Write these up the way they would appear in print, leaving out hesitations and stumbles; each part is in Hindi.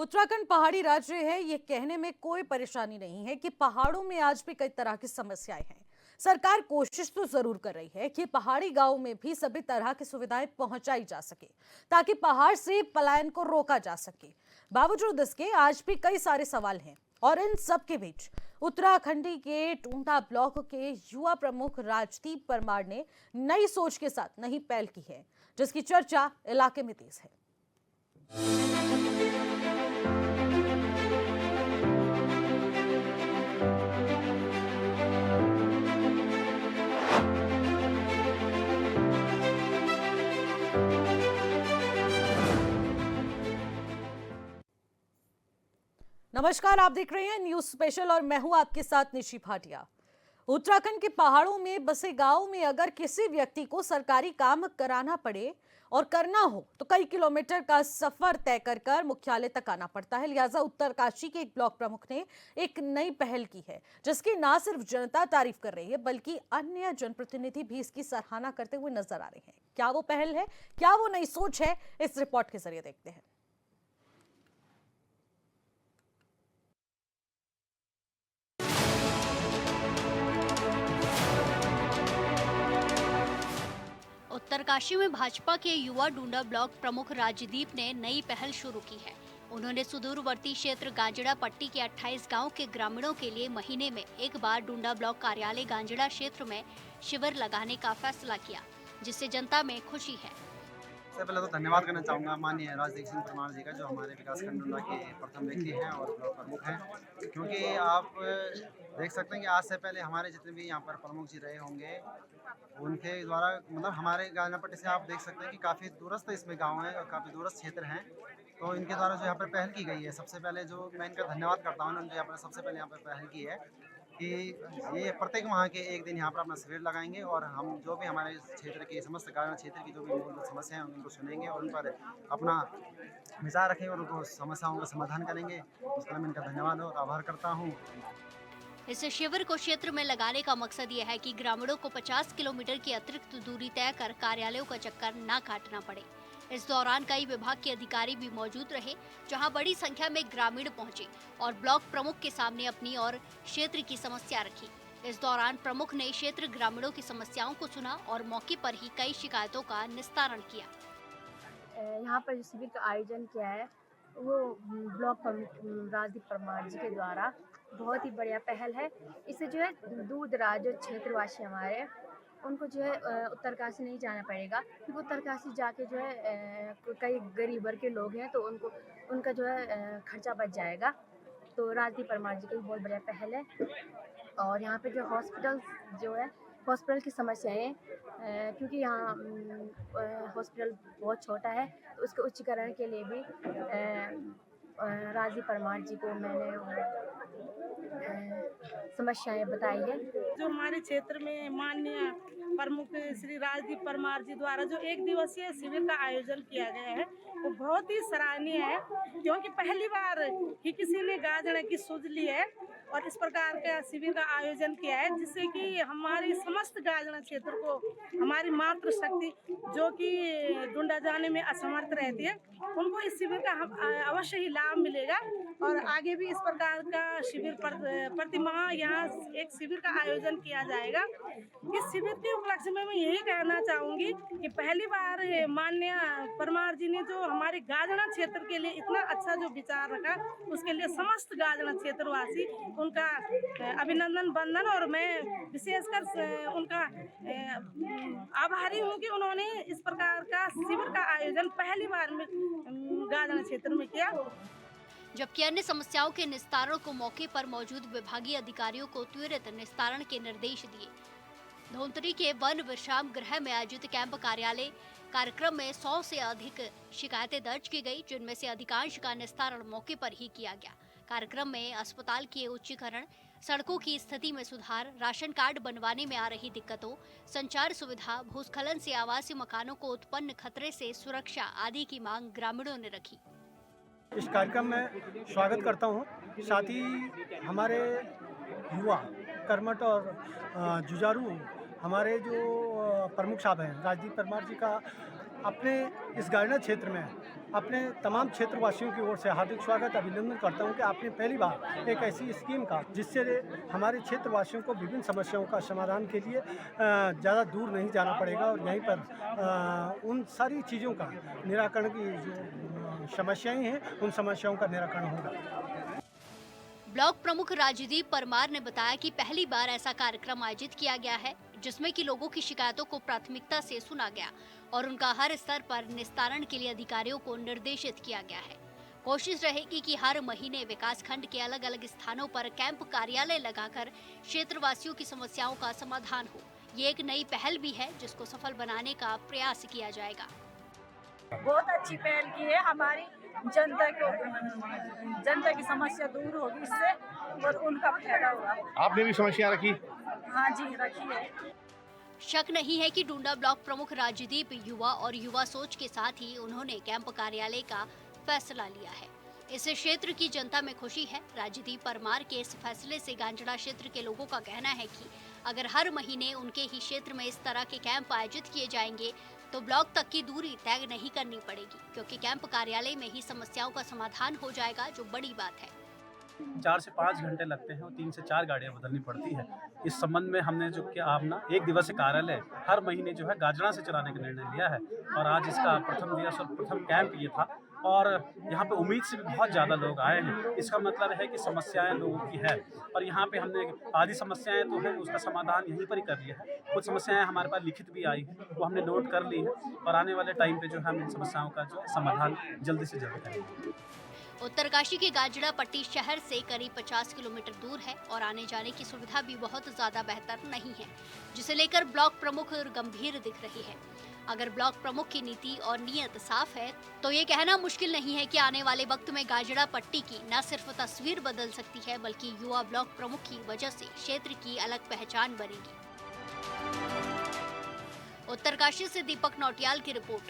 उत्तराखंड पहाड़ी राज्य है, ये कहने में कोई परेशानी नहीं है कि पहाड़ों में आज भी कई तरह की समस्याएं हैं। सरकार कोशिश तो जरूर कर रही है कि पहाड़ी गांव में भी सभी तरह की सुविधाएं पहुंचाई जा सके, ताकि पहाड़ से पलायन को रोका जा सके। बावजूद इसके आज भी कई सारे सवाल हैं और इन सब के बीच उत्तराखंडी के टूंडा ब्लॉक के युवा प्रमुख राजदीप परमार ने नई सोच के साथ नई पहल की है, जिसकी चर्चा इलाके में तेज है। नमस्कार, आप देख रहे हैं न्यूज स्पेशल और मैं हूं आपके साथ निशी भाटिया। उत्तराखंड के पहाड़ों में बसे गांव में अगर किसी व्यक्ति को सरकारी काम कराना पड़े और करना हो तो कई किलोमीटर का सफर तय कर मुख्यालय तक आना पड़ता है। लिहाजा उत्तरकाशी के एक ब्लॉक प्रमुख ने एक नई पहल की है, जिसकी ना सिर्फ जनता तारीफ कर रही है बल्कि अन्य जनप्रतिनिधि भी इसकी सराहना करते हुए नजर आ रहे हैं। क्या वो पहल है, क्या वो नई सोच है, इस रिपोर्ट के जरिए देखते हैं। उत्तरकाशी में भाजपा के युवा डूंडा ब्लॉक प्रमुख राजदीप ने नई पहल शुरू की है। उन्होंने सुदूरवर्ती क्षेत्र गांजड़ा पट्टी के 28 गांव के ग्रामीणों के लिए महीने में एक बार डूंडा ब्लॉक कार्यालय गांजड़ा क्षेत्र में शिविर लगाने का फैसला किया, जिससे जनता में खुशी है। सबसे पहले तो धन्यवाद करना चाहूँगा माननीय राजदीप सिंह परमार जी का, जो हमारे विकासखंड डूंडा के प्रथम व्यक्ति हैं और ब्लॉक प्रमुख हैं। क्योंकि आप देख सकते हैं कि आज से पहले हमारे जितने भी यहाँ पर प्रमुख जी रहे होंगे, उनके द्वारा मतलब हमारे गांजड़ापट्टी से आप देख सकते हैं कि काफ़ी दूरस्थ इसमें गाँव है और काफ़ी दूरस्थ क्षेत्र हैं। तो इनके द्वारा जो यहाँ पर पहल की गई है, सबसे पहले जो मैं इनका धन्यवाद करता हूँ, उन्होंने यहाँ पर सबसे पहले यहाँ पर पहल की है कि ये प्रत्येक माह के एक दिन यहाँ पर अपना शिविर लगाएंगे और हम जो भी हमारे क्षेत्र की समस्त गाँव क्षेत्र की जो भी मूलभूत समस्याएं हैं उनको सुनेंगे और उन पर अपना विचार रखेंगे और उनको समस्याओं का समाधान करेंगे। उसके लिए मैं इनका धन्यवाद और आभार करता हूँ। इस शिविर को क्षेत्र में लगाने का मकसद यह है कि ग्रामीणों को 50 किलोमीटर की अतिरिक्त दूरी तय कर कार्यालयों का चक्कर न काटना पड़े। इस दौरान कई विभाग के अधिकारी भी मौजूद रहे, जहां बड़ी संख्या में ग्रामीण पहुंचे और ब्लॉक प्रमुख के सामने अपनी और क्षेत्र की समस्या रखी। इस दौरान प्रमुख ने क्षेत्र ग्रामीणों की समस्याओं को सुना और मौके पर ही कई शिकायतों का निस्तारण किया। यहाँ पर जो शिविर का आयोजन किया है वो ब्लॉक प्रमुख राजदीप परमार जी के द्वारा बहुत ही बढ़िया पहल है। इससे जो है दूर दराज जो क्षेत्रवासी हमारे उनको जो है उत्तरकाशी नहीं जाना पड़ेगा, क्योंकि उत्तरकाशी जाके जो है कई गरीब वर्ग के लोग हैं तो उनका जो है खर्चा बच जाएगा। तो राजदीप परमार जी की बहुत बढ़िया पहल है। और यहाँ पे जो हॉस्पिटल की समस्याएं क्योंकि यहाँ हॉस्पिटल बहुत छोटा है, तो उसके उच्चीकरण के लिए भी राजदीप परमार जी को मैंने समस्याएं बताई है। जो हमारे क्षेत्र में माननीय प्रमुख श्री राजदीप परमार जी द्वारा जो एक दिवसीय शिविर का आयोजन किया गया है वो बहुत ही सराहनीय है, क्योंकि पहली बार ही किसी ने गाजड़ा की सूझ ली है और इस प्रकार का शिविर का आयोजन किया है, जिससे कि हमारी समस्त गाजड़ा क्षेत्र को हमारी मातृ शक्ति जो कि डूंडा जाने में असमर्थ रहती है, उनको इस शिविर का अवश्य ही लाभ मिलेगा और आगे भी इस प्रकार का शिविर प्रति माह यहाँ एक शिविर का आयोजन किया जाएगा। इस शिविर के उपलक्ष्य में मैं यही कहना चाहूँगी कि पहली बार माननीय परमार जी ने जो हमारे गाजड़ा क्षेत्र के लिए इतना अच्छा जो विचार रखा, उसके लिए समस्त गाजड़ा क्षेत्रवासी उनका अभिनंदन वंदन और मैं विशेषकर उनका आभारी हूँ कि उन्होंने इस प्रकार का शिविर का आयोजन पहली बार में गाजड़ा क्षेत्र में किया। जबकि अन्य समस्याओं के निस्तारण को मौके पर मौजूद विभागीय अधिकारियों को त्वरित निस्तारण के निर्देश दिए। धोंतरी के वन विश्राम गृह में आयोजित कैंप कार्यालय कार्यक्रम में 100 से अधिक शिकायतें दर्ज की गई, जिनमें से अधिकांश का निस्तारण मौके पर ही किया गया। कार्यक्रम में अस्पताल के उच्चीकरण, सड़कों की स्थिति में सुधार, राशन कार्ड बनवाने में आ रही दिक्कतों, संचार सुविधा, भूस्खलन से आवासीय मकानों को उत्पन्न खतरे से सुरक्षा आदि की मांग ग्रामीणों ने रखी। इस कार्यक्रम में स्वागत करता हूं। साथ ही हमारे युवा कर्मठ और जुझारू हमारे जो प्रमुख साहब हैं राजदीप परमार जी का अपने इस गायना क्षेत्र में अपने तमाम क्षेत्रवासियों की ओर से हार्दिक स्वागत अभिनंदन करता हूं कि आपने पहली बार एक ऐसी स्कीम का जिससे हमारे क्षेत्रवासियों को विभिन्न समस्याओं का समाधान के लिए ज़्यादा दूर नहीं जाना पड़ेगा और यहीं पर उन सारी चीज़ों का निराकरण की जो समस्याएं हैं उन समस्याओं का निराकरण होगा। ब्लॉक प्रमुख राजदीप परमार ने बताया कि पहली बार ऐसा कार्यक्रम आयोजित किया गया है जिसमें कि लोगों की शिकायतों को प्राथमिकता से सुना गया और उनका हर स्तर पर निस्तारण के लिए अधिकारियों को निर्देशित किया गया है। कोशिश रहेगी कि हर महीने विकास खंड के अलग अलग स्थानों पर कैंप कार्यालय लगाकर क्षेत्रवासियों की समस्याओं का समाधान हो। ये एक नई पहल भी है जिसको सफल बनाने का प्रयास किया जाएगा। बहुत अच्छी पहल की है। हमारी जनता की समस्या दूर होगी इससे और उनका फायदा होगा। आपने भी समस्या रखी? हाँ जी, रखी है। शक नहीं है कि डूंडा ब्लॉक प्रमुख राजदीप युवा और युवा सोच के साथ ही उन्होंने कैंप कार्यालय का फैसला लिया है। इससे क्षेत्र की जनता में खुशी है। राजदीप परमार के इस फैसले से गांजड़ा क्षेत्र के लोगों का कहना है कि अगर हर महीने उनके ही क्षेत्र में इस तरह के कैंप आयोजित किए जाएंगे तो ब्लॉक तक की दूरी तय नहीं करनी पड़ेगी, क्योंकि कैंप कार्यालय में ही समस्याओं का समाधान हो जाएगा, जो बड़ी बात है। 4 से 5 घंटे लगते हैं और 3 से 4 गाड़ियां बदलनी पड़ती है। इस संबंध में हमने जो कि आप ना एक दिवसीय कार्यालय हर महीने जो है गाजड़ा से चलाने का निर्णय लिया है और आज इसका प्रथम दिवस और प्रथम कैंप ये था और यहाँ पे उम्मीद से भी बहुत ज़्यादा लोग आए हैं। इसका मतलब है कि समस्याएं लोगों की है और यहाँ पे हमने आधी समस्याएं तो है उसका समाधान यहीं पर ही कर लिया है। कुछ समस्याएं हमारे पास लिखित भी आई है, वो हमने नोट कर ली है और आने वाले टाइम पे जो है हम इन समस्याओं का जो समाधान जल्दी से जल्द करेंगे। उत्तरकाशी के गाजड़ा पट्टी शहर से करीब 50 किलोमीटर दूर है और आने जाने की सुविधा भी बहुत ज्यादा बेहतर नहीं है, जिसे लेकर ब्लॉक प्रमुख गंभीर दिख रही है। अगर ब्लॉक प्रमुख की नीति और नीयत साफ है तो ये कहना मुश्किल नहीं है कि आने वाले वक्त में गाजड़ा पट्टी की न सिर्फ तस्वीर बदल सकती है बल्कि युवा ब्लॉक प्रमुख की वजह से क्षेत्र की अलग पहचान बनेगी। उत्तरकाशी से दीपक नौटियाल की रिपोर्ट।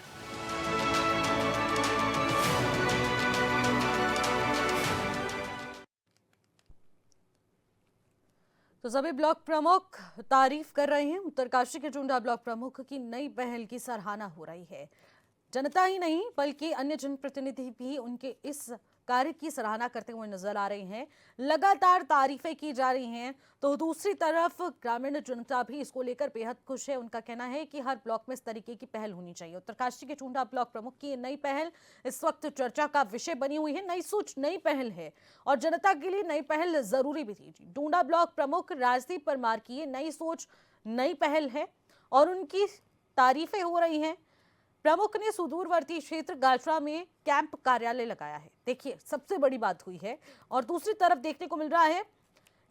तो सभी ब्लॉक प्रमुख तारीफ कर रहे हैं। उत्तरकाशी के टुंडा ब्लॉक प्रमुख की नई पहल की सराहना हो रही है। जनता ही नहीं बल्कि अन्य जनप्रतिनिधि भी उनके इस कार्य की सराहना करते हुए नजर आ रहे हैं। लगातार तारीफें की जा रही हैं तो दूसरी तरफ ग्रामीण जनता भी इसको लेकर बेहद खुश है। उनका कहना है कि हर ब्लॉक में इस तरीके की पहल होनी चाहिए। उत्तरकाशी के टुंडा ब्लॉक प्रमुख की ये नई पहल इस वक्त चर्चा का विषय बनी हुई है। नई सोच, नई पहल है और जनता के लिए नई पहल जरूरी भी थी। टुंडा ब्लॉक प्रमुख राजदीप परमार की ये नई सोच, नई पहल है और उनकी तारीफें हो रही हैं। प्रमुख ने सुदूरवर्ती क्षेत्र गाजड़ा में कैंप कार्यालय लगाया है। देखिए, सबसे बड़ी बात हुई है और दूसरी तरफ देखने को मिल रहा है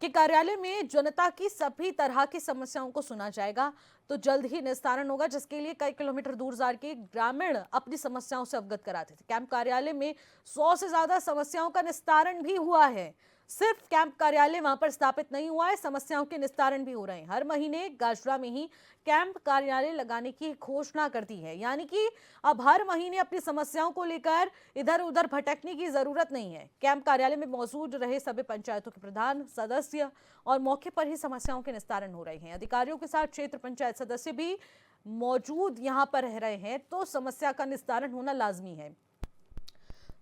कि कार्यालय में जनता की सभी तरह की समस्याओं को सुना जाएगा तो जल्द ही निस्तारण होगा, जिसके लिए कई किलोमीटर दूर जाकर ग्रामीण अपनी समस्याओं से अवगत कराते थे। कैंप कार्यालय में 100 से ज्यादा समस्याओं का निस्तारण भी हुआ है। सिर्फ कैंप कार्यालय वहां पर स्थापित नहीं हुआ है, समस्याओं के निस्तारण भी हो रहे हैं। हर महीने गाजड़ा में ही कैंप कार्यालय लगाने की घोषणा कर दी है, यानी कि अब हर महीने अपनी समस्याओं को लेकर इधर उधर भटकने की जरूरत नहीं है। कैंप कार्यालय में मौजूद रहे सभी पंचायतों के प्रधान, सदस्य और मौके पर ही समस्याओं के निस्तारण हो रहे हैं। अधिकारियों के साथ क्षेत्र पंचायत सदस्य भी मौजूद यहाँ पर रह रहे हैं तो समस्या का निस्तारण होना लाजमी है।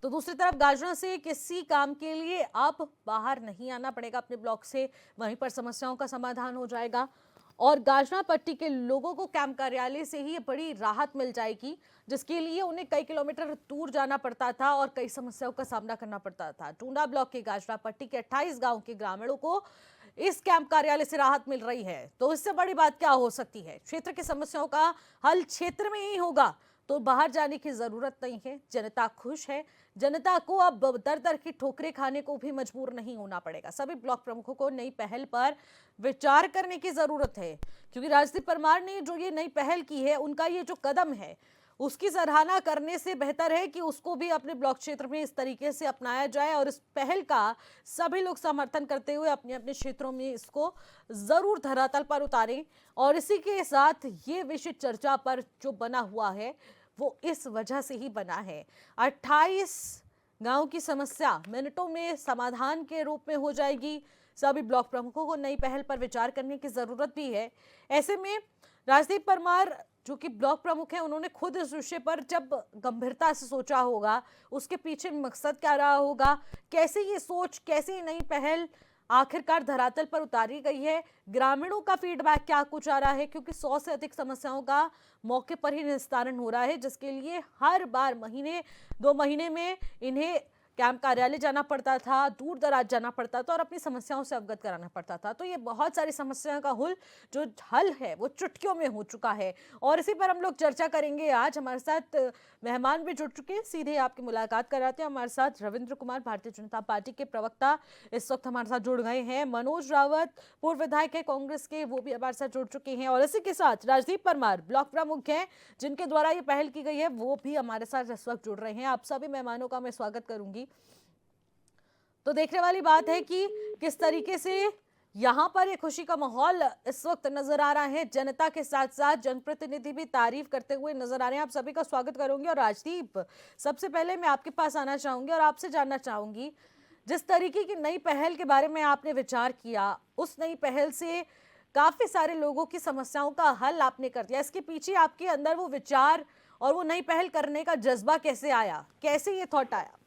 तो दूसरी तरफ गाजड़ा से किसी काम के लिए आप बाहर नहीं आना पड़ेगा अपने ब्लॉक से, वहीं पर समस्याओं का समाधान हो जाएगा और गाजड़ा पट्टी के लोगों को कैंप कार्यालय से ही बड़ी राहत मिल जाएगी, जिसके लिए उन्हें कई किलोमीटर दूर जाना पड़ता था और कई समस्याओं का सामना करना पड़ता था। टुंडा ब्लॉक के गाजड़ा पट्टी के 28 गांव के ग्रामीणों को इस कैंप कार्यालय से राहत मिल रही है, तो इससे बड़ी बात क्या हो सकती है। क्षेत्र की समस्याओं का हल क्षेत्र में ही होगा तो बाहर जाने की जरूरत नहीं है। जनता खुश है, जनता को अब दर दर की ठोकरें खाने को भी मजबूर नहीं होना पड़ेगा। सभी ब्लॉक प्रमुखों को नई पहल पर विचार करने की जरूरत है, क्योंकि राजदीप परमार ने जो ये नई पहल की है, उनका ये जो कदम है उसकी सराहना करने से बेहतर है कि उसको भी अपने ब्लॉक क्षेत्र में इस तरीके से अपनाया जाए और इस पहल का सभी लोग समर्थन करते हुए अपने अपने क्षेत्रों में इसको जरूर धरातल पर उतारें। और इसी के साथ ये विषय चर्चा पर जो बना हुआ है वो इस वजह से ही बना है। 28 गांव की समस्या मिनटों में समाधान के रूप में हो जाएगी। सभी ब्लॉक प्रमुखों को नई पहल पर विचार करने की जरूरत भी है। ऐसे में राजदीप परमार जो कि ब्लॉक प्रमुख हैं, उन्होंने खुद इस विषय पर जब गंभीरता से सोचा होगा, उसके पीछे मकसद क्या रहा होगा, कैसे ये सोच, कैसे ये नई पहल आखिरकार धरातल पर उतारी गई है, ग्रामीणों का फीडबैक क्या कुछ आ रहा है, क्योंकि 100 से अधिक समस्याओं का मौके पर ही निस्तारण हो रहा है, जिसके लिए हर बार महीने 2 महीने में इन्हें कैंप कार्यालय जाना पड़ता था, दूर दराज जाना पड़ता था और अपनी समस्याओं से अवगत कराना पड़ता था। तो ये बहुत सारी समस्याओं का जो हल है वो चुटकियों में हो चुका है और इसी पर हम लोग चर्चा करेंगे। आज हमारे साथ मेहमान भी जुड़ चुके हैं, सीधे आपकी मुलाकात कराते हैं। हमारे साथ रविंद्र कुमार, भारतीय जनता पार्टी के प्रवक्ता, इस वक्त हमारे साथ जुड़ गए हैं। मनोज रावत, पूर्व विधायक है कांग्रेस के, वो भी हमारे साथ जुड़ चुके हैं। और इसी के साथ राजदीप परमार, ब्लॉक प्रमुख हैं, जिनके द्वारा ये पहल की गई है, वो भी हमारे साथ इस वक्त जुड़ रहे हैं। आप सभी मेहमानों का मैं स्वागत करूंगी। तो देखने वाली बात है कि किस तरीके से यहाँ पर एक खुशी का माहौल इस वक्त नजर आ रहा है। जनता के साथ साथ जनप्रतिनिधि भी तारीफ करते हुए नजर आ रहे हैं। आप सभी का स्वागत करूंगी। और राजदीप, सबसे पहले मैं आपके पास आना चाहूंगी और आपसे जानना चाहूंगी, जिस तरीके की नई पहल के बारे में आपने विचार किया, उस नई पहल से काफी सारे लोगों की समस्याओं का हल आपने कर दिया, इसके पीछे आपके अंदर वो विचार और वो नई पहल करने का जज्बा कैसे आया, कैसे ये थॉट आया?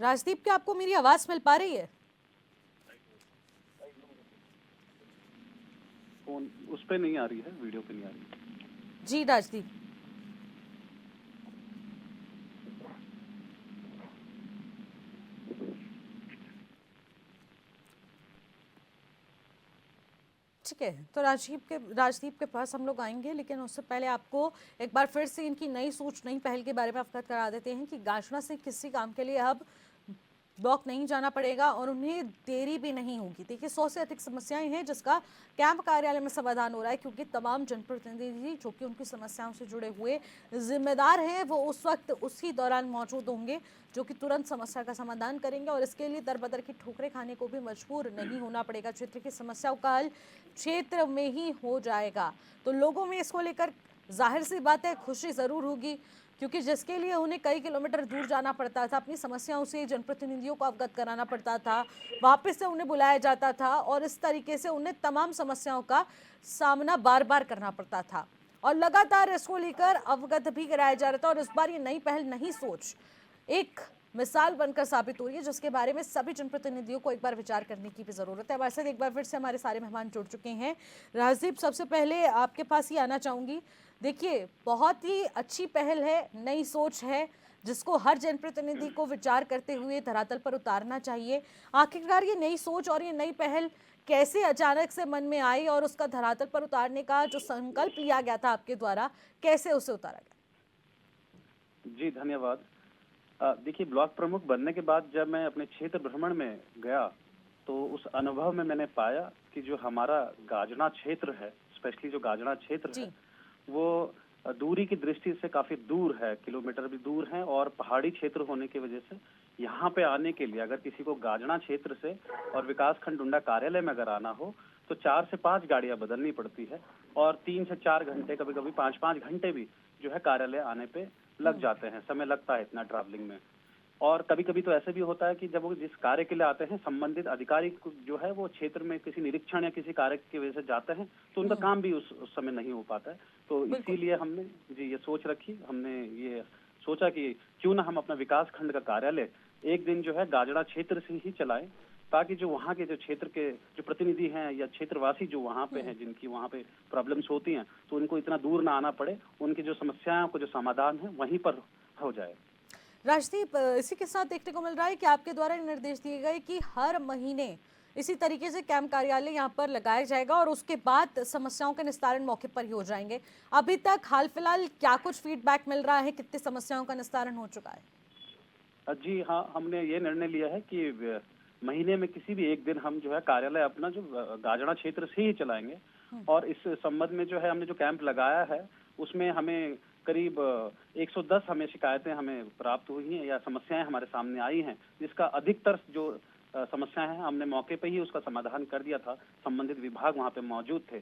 राजदीप, क्या आपको मेरी आवाज मिल पा रही है? फोन उस पे नहीं आ रही है, वीडियो पे नहीं आ रही है। जी राजदीप, ठीक है। तो राजदीप के पास हम लोग आएंगे, लेकिन उससे पहले आपको एक बार फिर से इनकी नई सोच, नई पहल के बारे में अवगत करा देते हैं कि गाजना से किसी काम के लिए अब ब्लॉक नहीं जाना पड़ेगा और उन्हें देरी भी नहीं होगी। देखिए, 100 से अधिक समस्याएं हैं जिसका कैंप कार्यालय में समाधान हो रहा है, क्योंकि तमाम जनप्रतिनिधि जो कि उनकी समस्याओं से जुड़े हुए जिम्मेदार हैं, वो उस वक्त उसी दौरान मौजूद होंगे, जो कि तुरंत समस्या का समाधान करेंगे और इसके लिए दर बदर की ठोकरें खाने को भी मजबूर नहीं होना पड़ेगा। क्षेत्र की समस्याओं का हल क्षेत्र में ही हो जाएगा। तो लोगों में इसको लेकर जाहिर सी बात है खुशी ज़रूर होगी, क्योंकि जिसके लिए उन्हें कई किलोमीटर दूर जाना पड़ता था, अपनी समस्याओं से जनप्रतिनिधियों को अवगत कराना पड़ता था, वापस से उन्हें बुलाया जाता था और इस तरीके से उन्हें तमाम समस्याओं का सामना बार बार करना पड़ता था और लगातार इसको लेकर अवगत भी कराया जा रहा था। और इस बार ये नई पहल, नई सोच एक मिसाल बनकर साबित हो रही है, जिसके बारे में सभी जनप्रतिनिधियों को एक बार विचार करने की भी जरूरत है। हमारे साथ एक बार फिर से हमारे सारे मेहमान जुड़ चुके हैं। राजदीप, सबसे पहले आपके पास ही आना चाहूंगी। देखिए, बहुत ही अच्छी पहल है, नई सोच है, जिसको हर जनप्रतिनिधि को विचार करते हुए धरातल पर उतारना चाहिए। आखिरकार ये नई सोच और ये नई पहल कैसे अचानक से मन में आई और उसका धरातल पर उतारने का जो संकल्प लिया गया था आपके द्वारा, कैसे उसे उतारा गया? जी धन्यवाद। देखिए, ब्लॉक प्रमुख बनने के बाद जब मैं अपने क्षेत्र भ्रमण में गया तो उस अनुभव में मैंने पाया कि जो हमारा गाजना क्षेत्र है, स्पेशली जो गाजना क्षेत्र है, वो दूरी की दृष्टि से काफी दूर है, किलोमीटर भी दूर है और पहाड़ी क्षेत्र होने की वजह से यहाँ पे आने के लिए अगर किसी को गाजना क्षेत्र से और विकास खंड डुंडा कार्यालय में अगर आना हो तो 4 से 5 गाड़ियां बदलनी पड़ती है और 3 से 4 घंटे, कभी कभी 5-5 घंटे भी जो है कार्यालय आने पे लग जाते हैं, समय लगता है इतना ट्रैवलिंग में। और कभी कभी तो ऐसे भी होता है कि जब वो जिस कार्य के लिए आते हैं, संबंधित अधिकारी जो है वो क्षेत्र में किसी निरीक्षण या किसी कार्य की वजह से जाते हैं तो उनका काम भी उस समय नहीं हो पाता है। तो इसीलिए हमने ये सोच रखी, हमने ये सोचा कि क्यों ना हम अपना विकास खंड का कार्यालय एक दिन जो है गाजड़ा क्षेत्र से ही चलाएं, ताकि जो वहाँ के जो क्षेत्र के जो प्रतिनिधि हैं या क्षेत्रवासी जो वहाँ पे हैं, जिनकी वहाँ पे प्रॉब्लम्स होती हैं, तो उनको इतना दूर ना आना पड़े, उनकी जो समस्याओं को जो समाधान है वहीं पर हो जाए। राजदीप, इसी के साथ देखने को मिल रहा है कि आपके द्वारा निर्देश दिए गए कि हर महीने इसी तरीके से कैंप कार्यालय यहाँ पर लगाया जाएगा और उसके बाद समस्याओं के निस्तारण मौके पर ही हो जाएंगे। अभी तक हाल फिलहाल क्या कुछ फीडबैक मिल रहा है, कितनी समस्याओं का निस्तारण हो चुका है? जी हाँ, हमने ये निर्णय लिया है कि महीने में किसी भी एक दिन हम जो है कार्यालय अपना जो गाजड़ा क्षेत्र से ही चलाएंगे और इस संबंध में जो है हमने जो कैंप लगाया है उसमें हमें करीब 110 हमें शिकायतें हमें प्राप्त हुई हैं या समस्याएं हमारे सामने आई हैं, जिसका अधिकतर जो समस्याएं हैं हमने मौके पे ही उसका समाधान कर दिया था। संबंधित विभाग वहाँ पे मौजूद थे।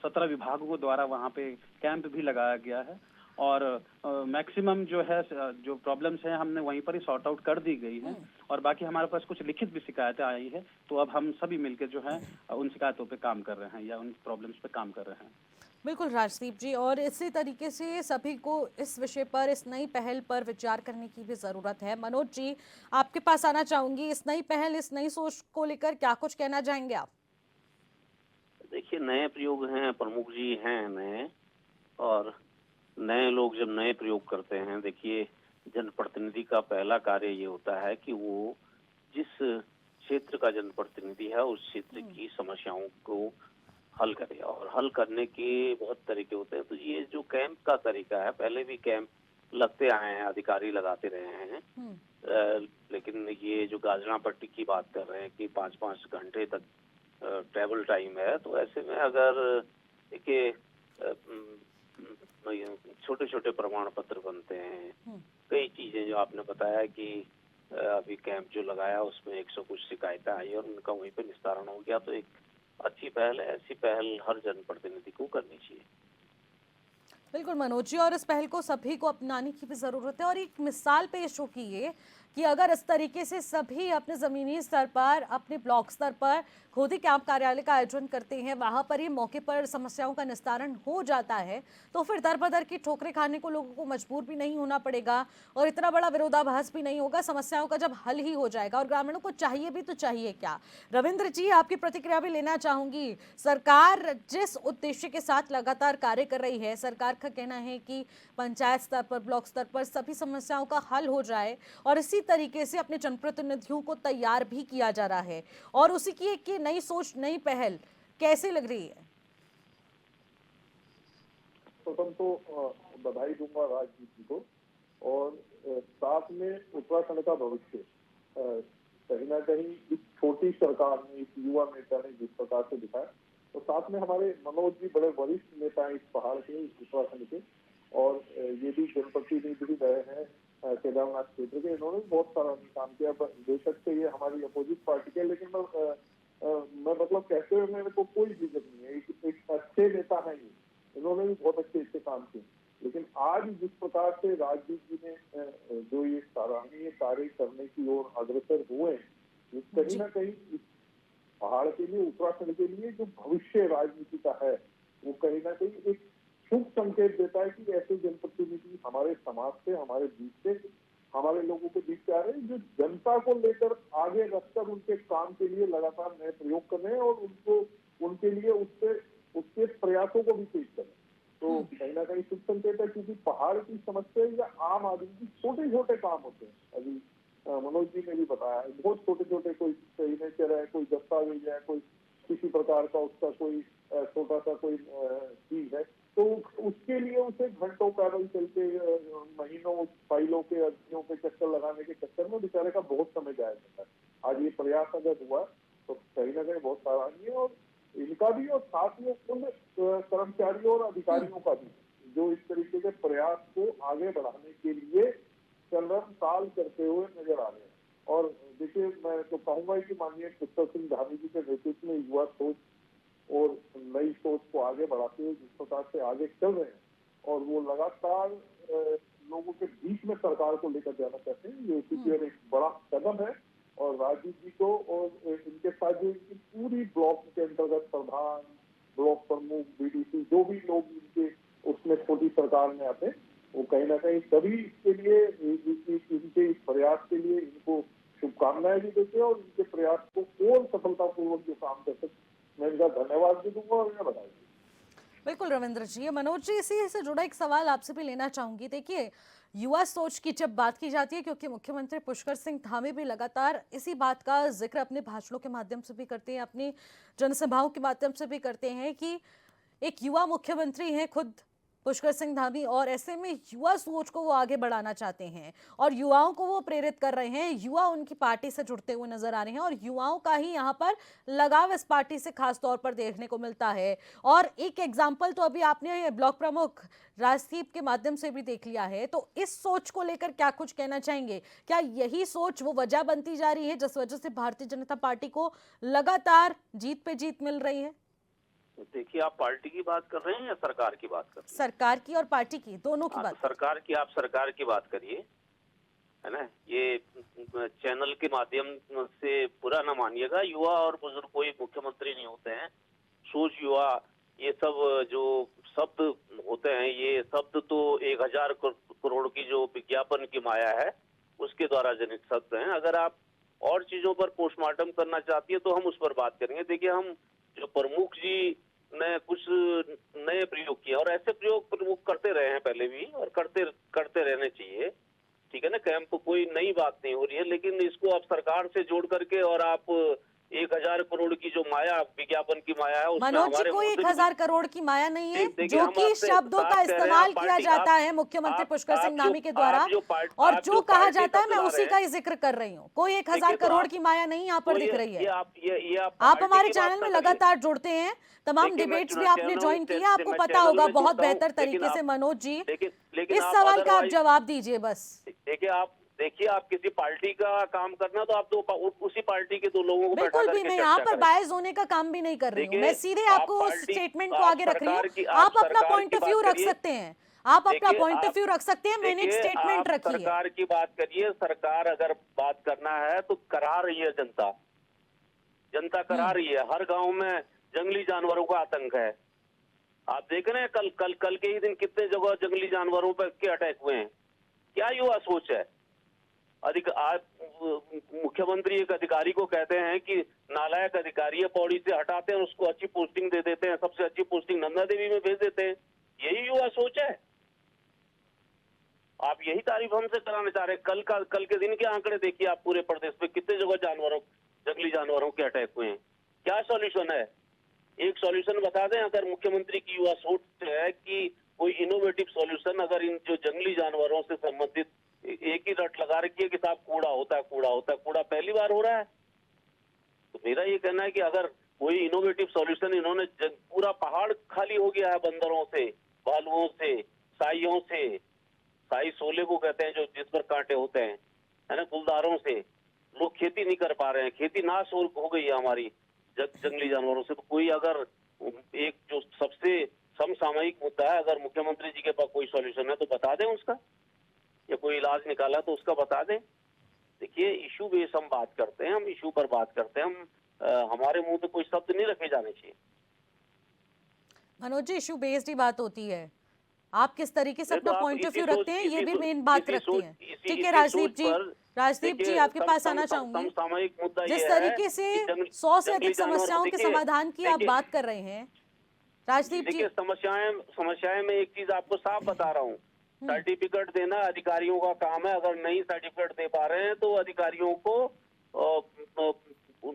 17 विभागों द्वारा वहाँ पे कैंप भी लगाया गया है और मैक्सिमम जो है जो प्रॉब्लम्स हैं हमने वहीं पर ही सॉर्ट आउट कर दी गई है और बाकी हमारे पास कुछ लिखित भी शिकायतें आई है, तो अब हम सभी मिलकर जो है उन शिकायतों पे काम कर रहे हैं या उन प्रॉब्लम्स पे काम कर रहे हैं। बिल्कुल राजदीप जी, और इसी तरीके से सभी को इस विषय पर, इस नई पहल पर विचार करने की भी ज़रूरत है। मनोज जी, आपके पास आना चाहूंगी। इस नई पहल, इस नई सोच को लेकर क्या कुछ कहना चाहेंगे आप? देखिए, नए प्रयोग हैं, प्रमुख जी हैं नए, और नए लोग जब नए प्रयोग करते हैं, देखिए जनप्रतिनिधि का पहला कार्य ये होता है कि वो जिस क्षेत्र का जनप्रतिनिधि है उस क्षेत्र की समस्याओं को हल करे, और हल करने के बहुत तरीके होते हैं। तो ये जो कैंप का तरीका है, पहले भी कैंप लगते आए हैं, अधिकारी लगाते रहे हैं, लेकिन ये जो गाजना पट्टी की बात कर रहे हैं कि 5-5 घंटे तक ट्रैवल टाइम है, तो ऐसे में अगर देखिए छोटे छोटे प्रमाण पत्र बनते हैं, कई चीजें जो आपने बताया कि अभी कैंप जो लगाया उसमें 100 कुछ शिकायतें आई और उनका वहीं पे निस्तारण हो गया, तो एक अच्छी पहल है। ऐसी पहल हर जनप्रतिनिधि को करनी चाहिए। बिल्कुल मनोज जी, और इस पहल को सभी को अपनाने की भी ज़रूरत है। और एक मिसाल पेश होगी ये कि अगर इस तरीके से सभी अपने ज़मीनी स्तर पर, अपने ब्लॉक स्तर पर खुद ही कैंप कार्यालय का आयोजन करते हैं, वहाँ पर ही मौके पर समस्याओं का निस्तारण हो जाता है, तो फिर दर बदर की ठोकरें खाने को लोगों को मजबूर भी नहीं होना पड़ेगा और इतना बड़ा विरोधाभास भी नहीं होगा। समस्याओं का जब हल ही हो जाएगा, और ग्रामीणों को चाहिए भी तो चाहिए क्या। रविंद्र जी, आपकी प्रतिक्रिया भी लेना चाहूंगी। सरकार जिस उद्देश्य के साथ लगातार कार्य कर रही है, सरकार का कहना है कि पंचायत स्तर पर, ब्लॉक स्तर पर सभी समस्याओं का हल हो जाए, और इसी तरीके से अपने जनप्रतिनिधियों को तैयार भी किया जा रहा है, और उसी की एक नई सोच, नई पहल कैसे लग रही है? प्रथम तो बधाई दूंगा राजदीप जी को, और साथ में उत्तराखंड का भविष्य कहीं ना कहीं इस छोटी सरकार ने, इस युवा नेता ने जिस प्रकार से दिखाया, तो साथ में हमारे मनोज जी बड़े वरिष्ठ नेता हैं इस पहाड़ के, उत्तराखंड के, और ये भी जनप्रतिनिधि भी रहे हैं केदारनाथ क्षेत्र के। इन्होंने बहुत सारा काम किया। बेशक से ये हमारी अपोजिट पार्टी के, लेकिन मैं मतलब कहते हुए मेरे को कोई झिझक नहीं है। एक अच्छे नेता है ये, इन्होंने भी बहुत अच्छे काम किए। लेकिन आज जिस प्रकार से राजदीप जी ने जो ये सराहनीय कार्य करने की ओर अग्रसर हुए, कहीं ना कहीं इस पहाड़ के लिए, उत्तराखंड के लिए जो भविष्य राजनीति का है, वो कहीं ना कहीं एक शुभ संकेत देता है कि ऐसे जनप्रतिनिधि हमारे समाज से, हमारे बीच से, हमारे लोगों के बीच से आ रहे हैं, जो जनता को लेकर आगे रखकर उनके काम के लिए लगातार नए प्रयोग कर रहे हैं और उनको, उनके लिए उसके प्रयासों को भी तेज करें। तो कहीं ना कहीं शुभ संकेत है, क्योंकि पहाड़ की समस्या या आम आदमी की छोटे छोटे काम होते हैं। अभी मनोज जी ने भी बताया, बहुत छोटे छोटे, कोई सिग्नेचर है, कोई दस्तावेज है, कोई किसी प्रकार का उसका कोई छोटा सा कोई चीज है, तो उसके लिए उसे घंटों पैदल चल के, महीनों फाइलों के, अर्जियों के चक्कर लगाने के चक्कर में बेचारे का बहुत समय जाया जाता है। आज ये प्रयास अगर हुआ तो कहीं ना कहीं बहुत सराहनीय, और इनका भी और साथ में उन कर्मचारियों और अधिकारियों का भी, जो इस तरीके के प्रयास को आगे बढ़ाने के लिए कलम साल करते हुए नजर आ रहे हैं। और देखिए, मैं तो कहूंगा कि माननीय पुष्कर सिंह धामी जी के नेतृत्व में युवा सोच और नई सोच को आगे बढ़ाते हुए जिस प्रकार से आगे चल रहे हैं, और वो लगातार लोगों के बीच में सरकार को लेकर जाना चाहते हैं, ये उसी एक बड़ा कदम है। और राजीव जी को और इनके साथ जो इनकी पूरी ब्लॉक के अंतर्गत प्रधान, ब्लॉक प्रमुख, बीडीसी, जो भी लोग इनके उसमें छोटी सरकार में आते हैं, वो कहीं ना कहीं सभी इसके लिए, इनके इस प्रयास के लिए इनको शुभकामनाएं भी देते हैं, और इनके प्रयास को और सफलतापूर्वक जो काम कर सकते, मैं इनका धन्यवाद भी दूंगा और इन्हें बधाई। बिल्कुल रविंद्र जी। मनोज जी, इसी से जुड़ा एक सवाल आपसे भी लेना चाहूंगी। देखिए, युवा सोच की जब बात की जाती है, क्योंकि मुख्यमंत्री पुष्कर सिंह धामी भी लगातार इसी बात का जिक्र अपने भाषणों के माध्यम से भी करते हैं, अपनी जनसभाओं के माध्यम से भी करते हैं कि एक युवा मुख्यमंत्री हैं खुद पुष्कर सिंह धामी, और ऐसे में युवा सोच को वो आगे बढ़ाना चाहते हैं और युवाओं को वो प्रेरित कर रहे हैं। युवा उनकी पार्टी से जुड़ते हुए नजर आ रहे हैं और युवाओं का ही यहाँ पर लगाव इस पार्टी से खास तौर पर देखने को मिलता है। और एक एग्जाम्पल तो अभी आपने ब्लॉक प्रमुख राजदीप के माध्यम से भी देख लिया है, तो इस सोच को लेकर क्या कुछ कहना चाहेंगे? क्या यही सोच वो वजह बनती जा रही है जिस वजह से भारतीय जनता पार्टी को लगातार जीत पे जीत मिल रही है? देखिए, आप पार्टी की बात कर रहे हैं या सरकार की बात कर रहे हैं? सरकार की और पार्टी की, दोनों की बात। सरकार की, आप सरकार की बात करिए, है ना। ये चैनल के माध्यम से बुरा ना मानिएगा, युवा और बुजुर्ग कोई मुख्यमंत्री नहीं होते हैं। सोच युवा, ये सब जो शब्द होते हैं, ये शब्द तो 1000 करोड़ की जो विज्ञापन की माया है उसके द्वारा जनित शब्द हैं। अगर आप और चीजों पर पोस्टमार्टम करना चाहती है तो हम उस पर बात करेंगे। देखिए, हम जो प्रमुख जी ने कुछ नए प्रयोग किए और ऐसे प्रयोग प्रमुख करते रहे हैं पहले भी और करते रहने चाहिए, ठीक है ना। कैंप कोई नई बात नहीं हो रही है, लेकिन इसको आप सरकार से जोड़ करके और आप 1000 करोड़ की जो माया, विज्ञापन की माया है, उसमें मनोज जी, कोई 1000 करोड़ की माया नहीं है, जो कि शब्दों का इस्तेमाल किया जाता है मुख्यमंत्री पुष्कर सिंह धामी के द्वारा, और जो कहा जाता है मैं उसी का ही जिक्र कर रही हूँ। कोई 1000 करोड़ की माया नहीं यहाँ पर दिख रही है। आप हमारे चैनल में लगातार जुड़ते हैं, तमाम डिबेट्स भी आपने ज्वाइन किया, आपको पता होगा बहुत बेहतर तरीके से। मनोज जी, इस सवाल का आप जवाब दीजिए बस। देखिए, आप किसी पार्टी का काम करना तो आप उसी पार्टी के दो लोगों को बिल्कुल भी, मैं यहाँ पर बायस होने का काम भी नहीं कर रही हूँ। मैं सीधे आपको उस स्टेटमेंट को आगे रख रही हूँ। आप अपना पॉइंट ऑफ व्यू रख सकते हैं, आप अपना पॉइंट ऑफ व्यू रख सकते हैं, मैंने एक स्टेटमेंट रखी है। सरकार की बात करिए। सरकार अगर बात करना है तो करा रही है, जनता करा रही है। हर गाँव में जंगली जानवरों का आतंक है। आप देख रहे हैं कल के ही दिन कितने जगह जंगली जानवरों पर के अटैक हुए हैं। क्या युवा सोच है? मुख्यमंत्री एक अधिकारी को कहते हैं कि नालायक अधिकारी है, पौड़ी से हटाते हैं, उसको अच्छी पोस्टिंग दे देते हैं, सबसे अच्छी पोस्टिंग नंदा देवी में भेज देते हैं। यही युवा सोच है? आप यही तारीफ हमसे कराना चाह रहे हैं? कल के दिन के आंकड़े देखिए आप, पूरे प्रदेश में कितने जगह जंगली जानवरों के अटैक हुए हैं। क्या सॉल्यूशन है? एक सॉल्यूशन बता दें। अगर मुख्यमंत्री की युवा सोच है कि कोई इनोवेटिव सॉल्यूशन, अगर इन जो जंगली जानवरों से संबंधित एक ही रट लगा रखी है कि साहब कूड़ा होता है, कूड़ा पहली बार हो रहा है। तो मेरा ये कहना है कि अगर कोई इनोवेटिव सॉल्यूशन, इन्होंने पूरा पहाड़ खाली हो गया है बंदरों से, भालुओं से, साइयों से, साई सोले को कहते हैं जो जिस पर कांटे होते हैं, है ना, गुलदारों से। लोग खेती नहीं कर पा रहे हैं, खेती नाश हो गई है हमारी जंगली जानवरों से। तो कोई अगर एक जो सबसे समसामयिक मुद्दा है, अगर मुख्यमंत्री जी के पास कोई सॉल्यूशन है तो बता दें उसका, या कोई इलाज निकाला तो उसका बता दें। देखिए, इशू बेस हम बात करते हैं, हम इशू पर बात करते हैं, हम हमारे मुंह पे कोई शब्द नहीं रखे जाने चाहिए। मनोज जी, इशू बेस्ड ही बात होती है। आप किस तरीके से अपना पॉइंट ऑफ व्यू रखते हैं, ये भी मेन बात रखती है। ठीक है राजदीप जी, आपके पास आना चाहूंगी। सामयिक मुद्दा जिस तरीके से 100 से अधिक समस्याओं के समाधान की आप बात कर रहे हैं राजदीप जी, समस्याएं मैं एक चीज आपको साफ बता रहा हूँ। सर्टिफिकेट देना अधिकारियों का काम है। अगर नहीं सर्टिफिकेट दे पा रहे हैं तो अधिकारियों को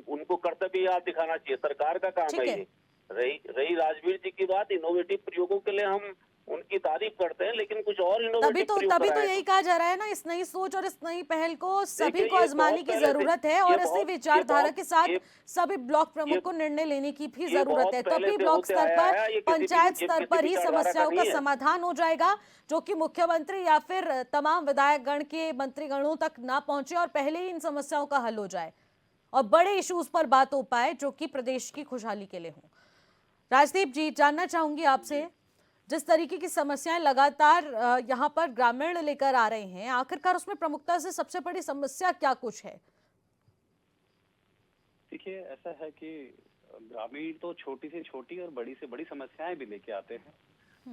उनको कर्तव्य याद दिखाना चाहिए। सरकार का काम है ये। रही राजवीर जी की बात, इनोवेटिव प्रयोगों के लिए हम उनकी तारीफ करते हैं, लेकिन कुछ और तभी तो यही कहा जा रहा है ना, इस नई सोच और इस नई पहल को सभी को आजमाने की जरूरत है और इसी विचारधारा के साथ सभी ब्लॉक प्रमुख को निर्णय लेने की भी जरूरत है। तभी ब्लॉक स्तर पर, पंचायत स्तर पर ही समस्याओं का समाधान हो जाएगा, जो कि मुख्यमंत्री या फिर तमाम विधायक गण के मंत्रीगणों तक ना पहुंचे और पहले ही इन समस्याओं का हल हो जाए और बड़े इश्यूज पर बात हो पाए जो कि प्रदेश की खुशहाली के लिए हो। राजदीप जी, जानना चाहूंगी आपसे, जिस तरीके की समस्याएं लगातार यहाँ पर ग्रामीण लेकर आ रहे हैं, आखिरकार उसमें प्रमुखता से सबसे बड़ी समस्या क्या कुछ है? देखिए, ऐसा है कि ग्रामीण तो छोटी से छोटी और बड़ी से बड़ी समस्याएं भी लेके आते हैं,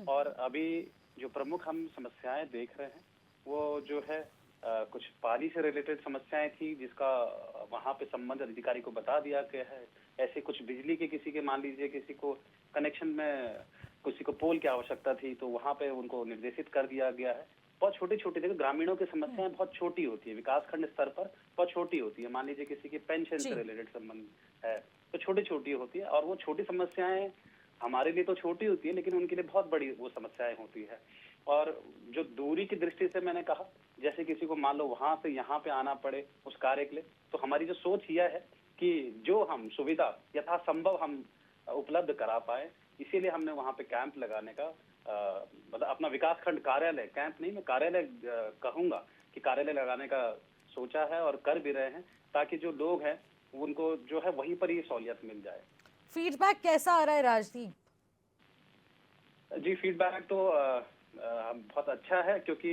और अभी जो प्रमुख हम समस्याएं देख रहे हैं वो जो है कुछ पानी से रिलेटेड समस्याएं थी, जिसका वहाँ पे संबंधित अधिकारी को बता दिया गया है। ऐसे कुछ बिजली के किसी के, मान लीजिए किसी को कनेक्शन में किसी को पोल की आवश्यकता थी तो वहाँ पे उनको निर्देशित कर दिया गया है। बहुत छोटी छोटी, देखो ग्रामीणों की समस्याएं बहुत छोटी होती है, विकास खंड स्तर पर बहुत छोटी होती है। मान लीजिए किसी की पेंशन से रिलेटेड संबंध है तो छोटी छोटी होती है, और वो छोटी समस्याएं हमारे लिए तो छोटी होती है, लेकिन उनके लिए बहुत बड़ी वो समस्याएं होती है। और जो दूरी की दृष्टि से मैंने कहा, जैसे किसी को मान लो वहां से यहाँ पे आना पड़े उस कार्य के लिए, तो हमारी जो सोच यह है कि जो हम सुविधा यथासंभव हम उपलब्ध करा पाए, इसीलिए हमने वहाँ पे कैंप लगाने का मतलब अपना विकासखंड कार्यालय, कैंप नहीं मैं कार्यालय कहूंगा कि कार्यालय लगाने का सोचा है और कर भी रहे हैं, ताकि जो लोग हैं उनको जो है वहीं पर ही सहूलियत मिल जाए। फीडबैक कैसा आ रहा है राजदीप? जी फीडबैक तो बहुत अच्छा है, क्योंकि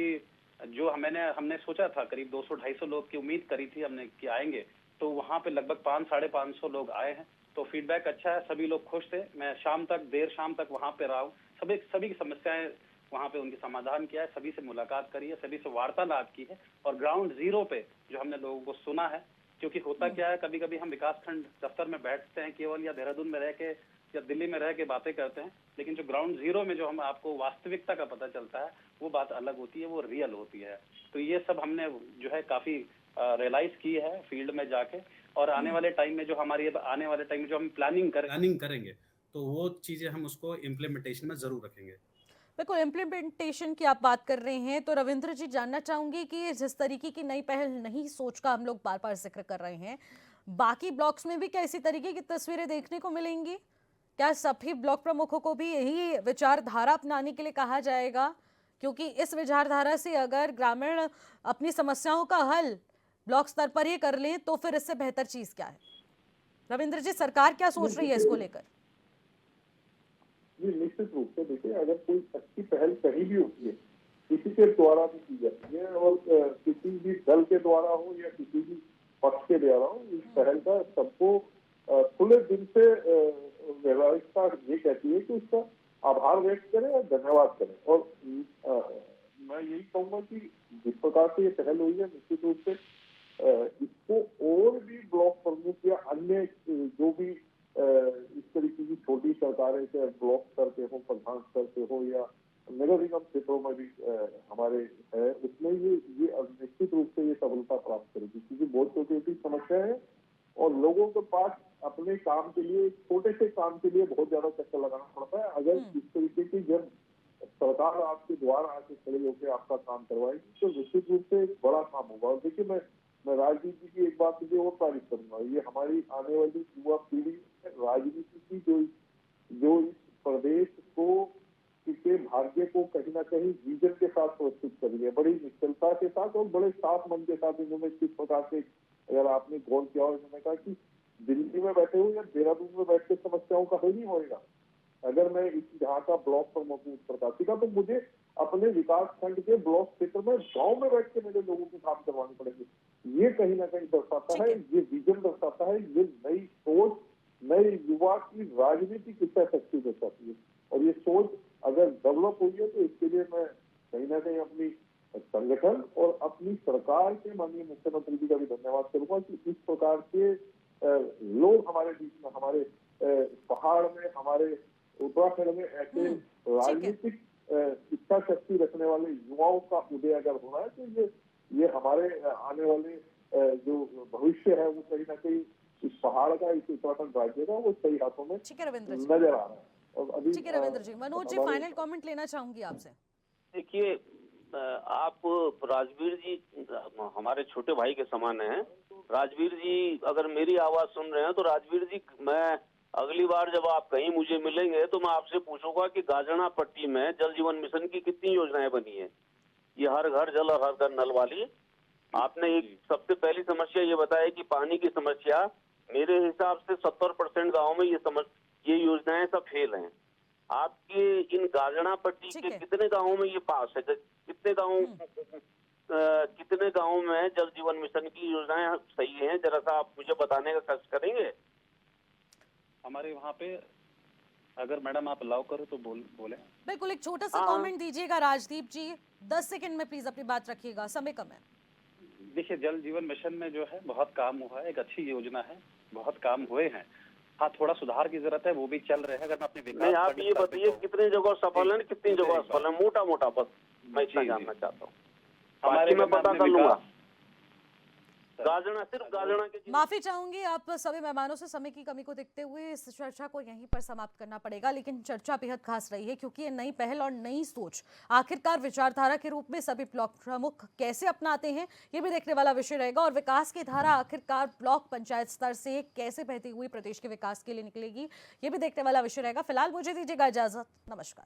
जो हमने सोचा था करीब 200-250 लोग की उम्मीद करी थी हमने कि आएंगे, तो वहाँ पे लगभग 500-550 लोग आए हैं। तो फीडबैक अच्छा है, सभी लोग खुश थे। मैं देर शाम तक वहाँ पे रहा हूँ, सभी की समस्याएं वहाँ पे उनके समाधान किया है, सभी से मुलाकात करी है, सभी से वार्तालाप की है, और ग्राउंड जीरो पे जो हमने लोगों को सुना है। क्योंकि होता क्या है, कभी कभी हम विकासखंड दफ्तर में बैठते हैं केवल, या देहरादून में रह के या दिल्ली में रह के बातें करते हैं, लेकिन जो ग्राउंड जीरो में जो हम आपको वास्तविकता का पता चलता है वो बात अलग होती है, वो रियल होती है। तो ये सब हमने जो है काफी रियलाइज की है फील्ड में जाके, और आने वाले टाइम में जो हम प्लानिंग करेंगे तो वो चीजें हम उसको इम्प्लीमेंटेशन में जरूर रखेंगे। बिल्कुल, इम्प्लीमेंटेशन की आप बात कर रहे हैं, तो रविंद्र जी जानना चाहूंगी कि जिस तरीके की नई पहल, नई सोच का हम लोग बार बार जिक्र कर रहे हैं, बाकी ब्लॉक्स में भी क्या इसी तरीके की तस्वीरें देखने को मिलेंगी? क्या सभी ब्लॉक प्रमुखों को भी यही विचारधारा अपनाने के लिए कहा जाएगा? क्योंकि इस विचारधारा से अगर ग्रामीण अपनी समस्याओं का हल ब्लॉक स्तर पर ही कर लें, तो फिर इससे बेहतर चीज क्या है? रविंद्र जी, सरकार क्या सोच रही है इसको लेकर? जी निश्चित रूप से देखिए, अगर कोई अच्छी पहल कहीं भी होती है, किसी के द्वारा भी की जाती है, और किसी भी दल के द्वारा हो या किसी भी पक्ष के द्वारा हो, इस पहल का सबको खुले दिल से व्यवहारिकता ये कहती है कि उसका आभार व्यक्त करें और धन्यवाद करें। और मैं यही कहूंगा कि जिस प्रकार से ये पहल हुई है, निश्चित रूप से इसको और भी ब्लॉक प्रमुख या अन्य जो भी इस तरीके की छोटी सरकारें, चाहे ब्लॉक स्तर के हो, प्रधान स्तर के हो, या नगर निगम क्षेत्रों में भी हमारे है, उसमें ये निश्चित रूप से ये सफलता प्राप्त करेगी, क्योंकि बहुत छोटी छोटी समस्या है और लोगों के पास अपने काम के लिए, छोटे से काम के लिए बहुत ज्यादा चक्कर लगाना पड़ता है। अगर इस तरीके की जब सरकार आपके द्वारा आके खड़े होकर आपका काम करवाएगी, तो निश्चित रूप से एक बड़ा काम होगा। और देखिए, मैं राजनीति जी की एक बात मुझे और तारीफ करूंगा, ये हमारी आने वाली युवा पीढ़ी राजनीति की जो इस प्रदेश को के भाग्य को कहीं ना कहीं विजन के साथ प्रस्तुत कर रही है, बड़ी निश्चलता के साथ और बड़े साफ मन के साथ। इन्होंने किस प्रकार से, अगर आपने गौर किया हो, इन्होंने कहा कि दिल्ली में बैठे हो या देहरादून में बैठ के समस्याओं का हल नहीं होगा। अगर मैं इस यहाँ का ब्लॉक प्रमुख हूँ प्रकाशी का, तो मुझे अपने विकास खंड के ब्लॉक क्षेत्र में गांव में बैठ के मेरे लोगों के काम करवाने पड़ेंगे। ये कहीं ना कहीं दर्शाता है, ये विजन दर्शाता है, ये नई सोच, नए युवा की राजनीतिक इच्छा शक्ति दर्शाती है। और ये सोच अगर डेवलप हुई है, तो इसके लिए मैं कहीं ना कहीं अपनी संगठन और अपनी सरकार के माननीय मुख्यमंत्री जी का भी धन्यवाद करूंगा कि इस प्रकार के लोग हमारे बीच में, हमारे पहाड़ में, हमारे उत्तराखंड में ऐसे राजनीतिक इच्छा शक्ति रखने वाले युवाओं का उदय अगर हो रहा है, तो ये हमारे आने वाले जो भविष्य है वो कहीं ना कहीं इस पहाड़ का, इस उत्तराखंड राज्य का, वो सही हाथों में नजर आ रहा है। और अभी ठीक है रविंद्र जी, मनोज जी फाइनल कमेंट लेना चाहूंगी आपसे। देखिए, आप राजवीर जी हमारे छोटे भाई के समान हैं। राजवीर जी अगर मेरी आवाज सुन रहे हैं, तो राजवीर जी, मैं अगली बार जब आप कहीं मुझे मिलेंगे तो मैं आपसे पूछूंगा कि गाजणा पट्टी में जल जीवन मिशन की कितनी योजनाएं बनी है, ये हर घर जल और हर घर नल वाली। आपने एक सबसे पहली समस्या ये बताया कि पानी की समस्या, मेरे हिसाब से 70% गाँव में ये योजनाएं सब फेल हैं। आपके इन गाजणा पट्टी के कितने गांवों में ये पास है? कितने गांवों में जल जीवन मिशन की योजनाएं सही हैं? जरा सा आप मुझे बताने का कष्ट करेंगे। हमारे वहाँ पे, अगर मैडम आप अलाउ करो तो बोले। बिल्कुल, एक छोटा सा कमेंट दीजिएगा राजदीप जी, 10 सेकंड में प्लीज अपनी बात रखिएगा, समय कम है। देखिए, जल जीवन मिशन में जो है बहुत काम हुआ है, एक अच्छी योजना है, बहुत काम हुए हैं। हाँ, थोड़ा सुधार की जरूरत है, वो भी चल रहे हैं। अगर मैं अपने विकास, आप ये बताइए कितनी जगह सफल है, कितनी जगह असफल है, मोटा मोटा बस मैं इतना जानना चाहता हूँ, हमारे मैं पता कर लूंगा। गाजड़ा, सिर्फ गाजड़ा के माफी चाहूंगी, आप सभी मेहमानों से समय की कमी को देखते हुए इस चर्चा को यहीं पर समाप्त करना पड़ेगा। लेकिन चर्चा बेहद खास रही है क्योंकि ये नई पहल और नई सोच आखिरकार विचारधारा के रूप में सभी ब्लॉक प्रमुख कैसे अपनाते हैं, ये भी देखने वाला विषय रहेगा। और विकास की धारा आखिरकार ब्लॉक पंचायत स्तर से कैसे बहती हुई प्रदेश के विकास के लिए निकलेगी, ये भी देखने वाला विषय रहेगा। फिलहाल मुझे दीजिएगा इजाजत, नमस्कार।